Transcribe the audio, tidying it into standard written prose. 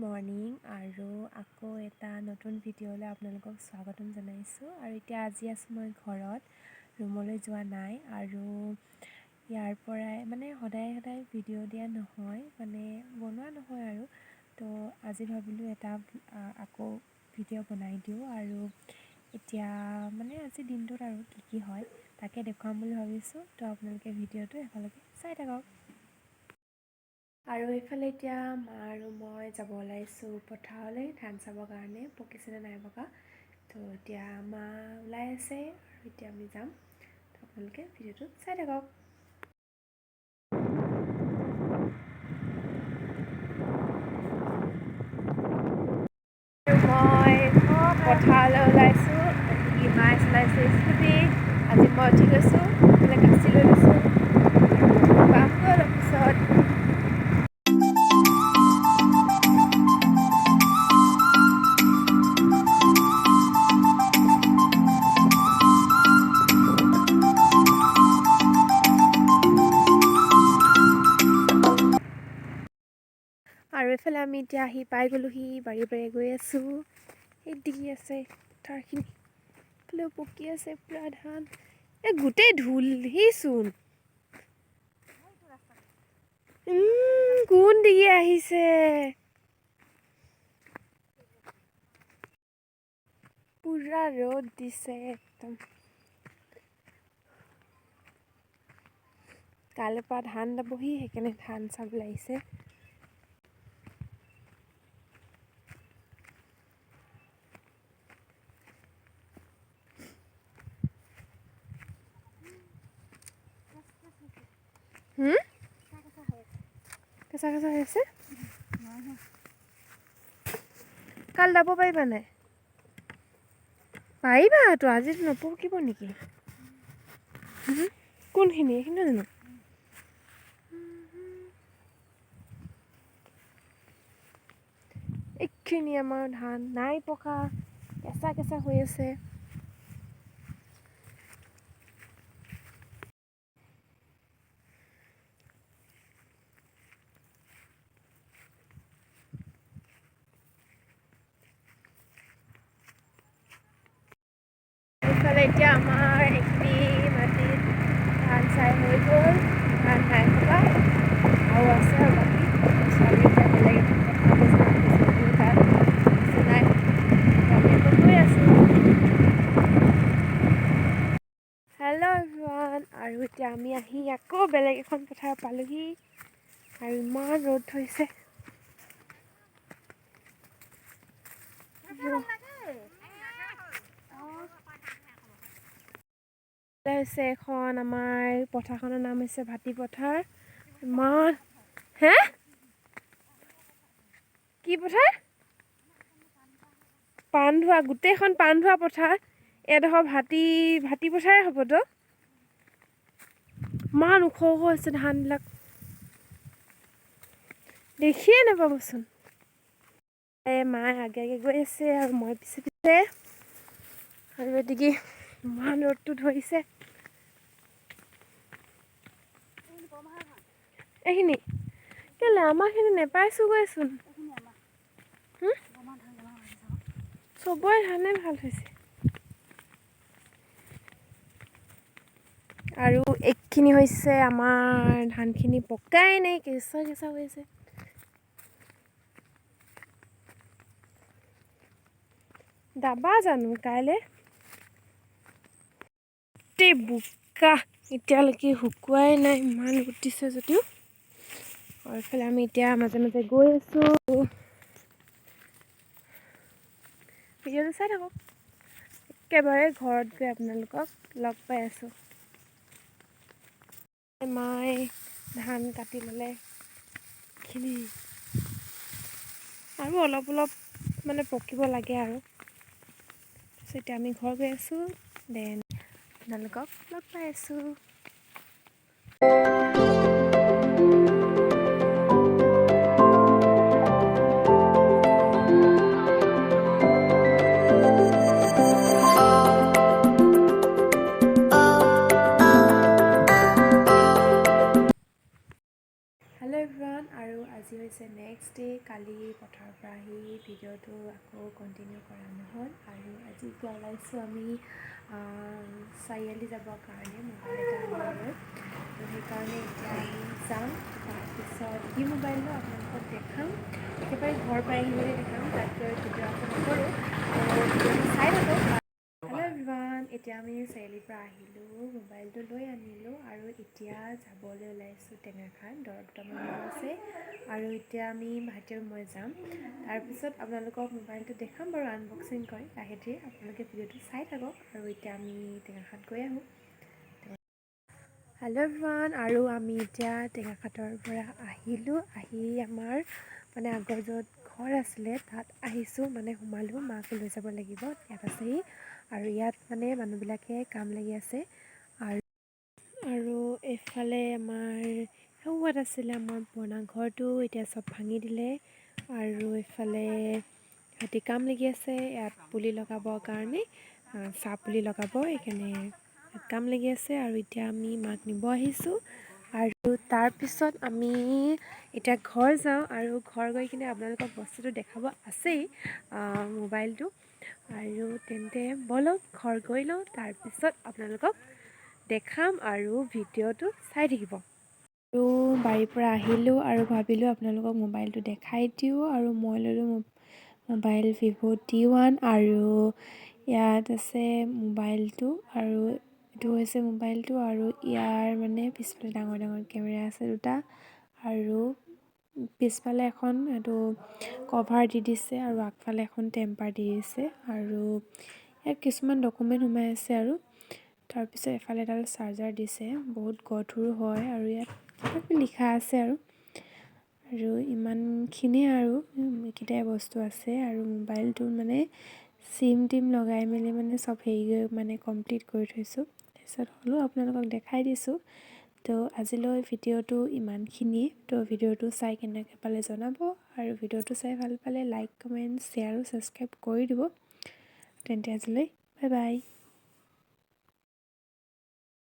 Morning আৰু আকৌ এটা নতুন ভিডিঅ'লৈ আপোনালোকক স্বাগতম জনাইছোঁ। আৰু এতিয়া আজি আছোঁ মই ঘৰত, ৰুমলৈ যোৱা নাই। আৰু ইয়াৰ পৰাই সদায় ভিডিঅ' দিয়া নহয়, বনোৱা নহয় আৰু তো আজি ভাবিলোঁ এটা আকৌ ভিডিঅ' বনাই দিওঁ। আৰু এতিয়া আজি দিনটোত আৰু কি হয় তাকে দেখুৱাম বুলি ভাবিছোঁ। তো আপোনালোকে ভিডিঅ'টো এফালৈকে চাই থাকক। আৰু এইফালে এতিয়া মা আৰু মই যাব ওলাইছোঁ পথাৰলৈ ধান চাবৰ কাৰণে, পকিছেনে নাই পকা। তো এতিয়া মা ওলাই আছে আৰু এতিয়া আমি যাম। তো আপোনালোকে ভিডিঅ'টো চাই থাকক। মই পথাৰলৈ ওলাইছোঁ, মায়ে চলাইছে স্কুটি। আজি মই উঠি গৈছোঁ, কাচি লৈ লৈছোঁ পাম অলপ পিছত। আৰু এইফালে আমি এতিয়া আহি পাই গ'লোহি, বাৰী গৈ আছোঁ। সেই দি আছে পথাৰখিনি, এইফালেও পকি আছে পুৰা ধান। গোটেই ধূলিচোন, কোন দিগি আহিছে। পুৰা ৰ'দ দিছে একদম। কাইলৈৰ পৰা ধান দাবহি, সেইকাৰণে ধান চাবলৈ আহিছে। কেঁচা হৈ আছে। কাল দাব পাৰিবা নাই? পাৰিবা তো, আজি নপকিব নেকি? কোনখিনি এইখিনি জানো? এইখিনি আমাৰ ধান নাই পকা, কেঁচা হৈ আছে। এইফালে এতিয়া আমাৰ এইখিনি মাটিত ধান চাই হৈ গ'ল, ধান নাই পকা আৰু আছে আৰু বাকী। আমি এতিয়া বেলেগ এখন নাই, আমি গৈ আছোঁ। হেল্ল' এভৰিৱান, আৰু এতিয়া আমি আহি আকৌ বেলেগ এখন পথাৰ পালোহি। আৰু ইমান ৰ'দ হৈছে। হৈছে এখন আমাৰ পথাৰখনৰ নাম হৈছে ভাটি পথাৰ। ইমান কি পথাৰ? পাণ ধোৱা, গোটেইখন পাণ ধোৱা পথাৰ। এডোখৰ ভাটি পথাৰে হ'বতো। ইমান ওখ হৈছে ধানবিলাক, দেখিয়ে নাপাবচোন। মায়ে আগে গৈ আছে আৰু মই পিছে। আৰু এদিকে ইমান ৰ'দটো ধৰিছে। এইখিনি কেলে আমাৰখিনি নেপাইছোগৈচোন। চবৰে ধানে ভাল হৈছে। আৰু এইখিনি হৈছে আমাৰ ধানখিনি পকাই নাই, কেঁচা হৈ আছে। দাবা জানো কাইলৈ? গোটেই বোকা, এতিয়ালৈকে শুকুৱাই নাই, ইমান ৰ'দ দিছে যদিও। আৰু এইফালে আমি এতিয়া মাজে গৈ আছোঁ। ভিডিঅ'টো চাই থাকক, একেবাৰে ঘৰত গৈ আপোনালোকক লগ পাই আছোঁ। মায়ে ধান কাটি ল'লে এইখিনি, আৰু অলপ পকিব লাগে আৰু। তাৰপিছত এতিয়া আমি ঘৰ গৈ আছোঁ, দেন আপোনালোকক লগ পাই আছোঁ। হেল্ল' এভৰিৱান, আৰু আজি হৈছে নেক্সট ডে'। কালি পথাৰৰ পৰা আহি ভিডিঅ'টো আকৌ কণ্টিনিউ কৰা নহ'ল আৰু আজি এতিয়া ওলাইছোঁ আমি চাৰিআলি যাবৰ কাৰণে মোবাইল এটা আনিবলৈ। তো সেইকাৰণে এতিয়া আমি যাম। তাৰপিছত কি মোবাইল লওঁ আপোনালোকক দেখাম, একেবাৰে ঘৰ পাই আহিবলৈ দেখাম, তাতকৈ ভিডিঅ' আকৌ নকৰোঁ। চাই থাকক। হেল্ল' এভৰিৱান, এতিয়া আমি চাৰিআলিৰ পৰা আহিলোঁ, মোবাইলটো লৈ আনিলোঁ আৰু এতিয়া যাবলৈ ওলাইছোঁ টেঙাখাত। দৰৱ দুটামান লোৱা আছে আৰু এতিয়া আমি ভাইটি আৰু মই যাম। তাৰপিছত আপোনালোকক মোবাইলটো দেখাম বাৰু আনবক্সিং কৰি লাহে ধীৰে, আপোনালোকে ভিডিঅ'টো চাই থাকক আৰু এতিয়া আমি টেঙাখাত গৈ আহোঁ। হেল্ল' এভৰিৱান, আৰু আমি এতিয়া টেঙাখাতৰ পৰা আহিলোঁ। আহি আমাৰ মানে আগৰ য'ত ঘৰ আছিলে তাত আহিছোঁ, মানে সোমালোঁ। মাক লৈ যাব লাগিব, ইয়াত আছেহি আৰু ইয়াত মানে মানুহবিলাকে কাম লাগি আছে। আৰু এইফালে আমাৰ সেৱাত আছিলে আমাৰ পুৰণা ঘৰটো, এতিয়া চব ভাঙি দিলে আৰু এইফালে সিহঁতি কাম লাগি আছে ইয়াত পুলি লগাবৰ কাৰণে, চাহ পুলি লগাব, সেইকাৰণে কাম লাগি আছে। আৰু এতিয়া আমি মাক নিব আহিছোঁ আৰু তাৰপিছত আমি এতিয়া ঘৰ যাওঁ আৰু ঘৰ গৈ কিনে আপোনালোকক বস্তুটো দেখাব আছেই, মোবাইলটো। আৰু তেন্তে ব'লক ঘৰ গৈ লওঁ, তাৰপিছত আপোনালোকক দেখাম আৰু ভিডিঅ'টো চাই থাকিব। আৰু বাৰীৰ পৰা আহিলোঁ আৰু ভাবিলোঁ আপোনালোকক মোবাইলটো দেখাই দিওঁ। আৰু মই ল'লোঁ মোবাইল ভিভ' D1 আৰু ইয়াত আছে মোবাইলটো, আৰু এইটো হৈছে মোবাইলটো। আৰু ইয়াৰ মানে পিছফালে ডাঙৰ ডাঙৰ কেমেৰা আছে দুটা আৰু পিছফালে এখন এইটো কভাৰ দি দিছে আৰু আগফালে এখন টেম্পাৰ দি দিছে আৰু ইয়াত কিছুমান ডকুমেণ্ট সোমাই আছে। আৰু তাৰপিছত এফালে এডাল চাৰ্জাৰ দিছে, বহুত গধুৰ হয় আৰু ইয়াত কিবাকিবি লিখা আছে আৰু ইমানখিনিয়ে আৰু এইকেইটাই বস্তু আছে। আৰু মোবাইলটোত মানে চিম টিম লগাই মেলি মানে চব মানে কমপ্লিট কৰি থৈছোঁ। তাৰপিছত হ'লেও আপোনালোকক দেখাই দিছোঁ। তো আজিলৈ ভিডিঅ'টো ইমানখিনিয়ে। তো ভিডিঅ'টো চাই কেনেকৈ পালে জনাব, আৰু ভিডিঅ'টো চাই ভাল পালে লাইক, কমেণ্ট, শ্বেয়াৰ আৰু ছাবস্ক্ৰাইব কৰি দিব। তেন্তে আজিলৈ বাই বাই।